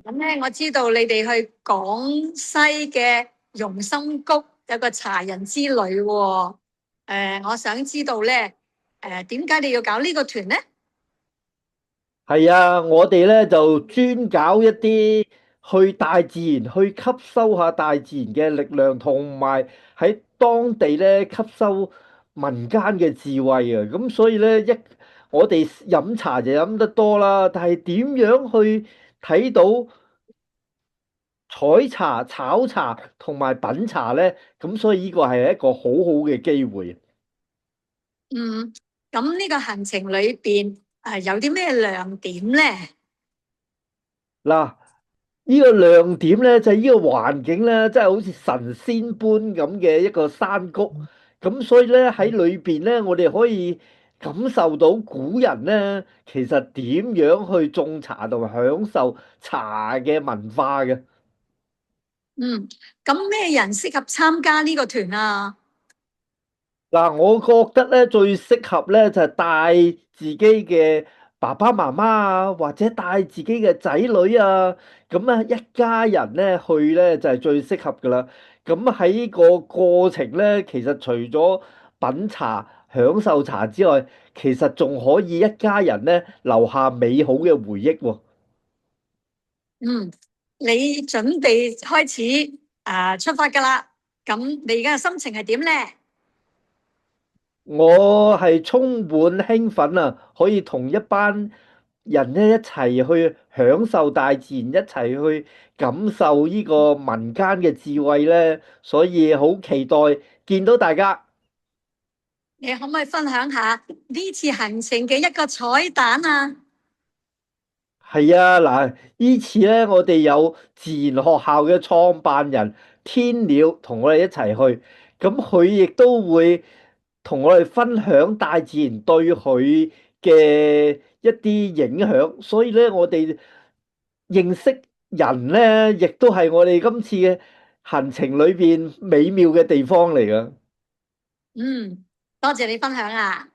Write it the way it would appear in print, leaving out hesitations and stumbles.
咁咧，我知道你哋去廣西嘅容心谷有個茶人之旅喎。我想知道咧，點解你要搞呢個團咧？係啊，我哋咧就專搞一啲去大自然，去吸收下大自然嘅力量，同埋喺當地咧吸收民間嘅智慧啊。咁所以咧，我哋飲茶就飲得多啦，但係點樣去睇到採茶、炒茶同埋品茶咧？咁所以呢個係一個好好嘅機會。嗯，咁呢個行程裏邊有啲咩亮點咧？嗱，呢個亮點咧就係呢個環境咧，真係好似神仙般咁嘅一個山谷。咁所以咧喺裏邊咧，我哋可以感受到古人咧其實點樣去種茶同埋享受茶嘅文化嘅。嗯，咁咩人適合參加呢個團啊？嗱，我覺得咧最適合咧就係帶自己嘅爸爸媽媽啊，或者帶自己嘅仔女啊，咁啊一家人咧去咧就係最適合噶啦。咁喺個過程咧，其實除咗品茶、享受茶之外，其實仲可以一家人咧留下美好嘅回憶喎。嗯，你準備開始出發噶啦。咁你而家嘅心情係點咧？我係充滿興奮啊！可以同一班人咧一齊去享受大自然，一齊去感受呢個民間嘅智慧咧，所以好期待見到大家。你可唔可以分享下呢次行程嘅一個彩蛋啊？係啊，嗱，呢次咧我哋有自然學校嘅創辦人天鳥同我哋一齊去，咁佢亦都會同我哋分享大自然對佢嘅一啲影響，所以咧我哋認識人咧，亦都係我哋今次嘅行程裏邊美妙嘅地方嚟噶。嗯，多謝你分享啊！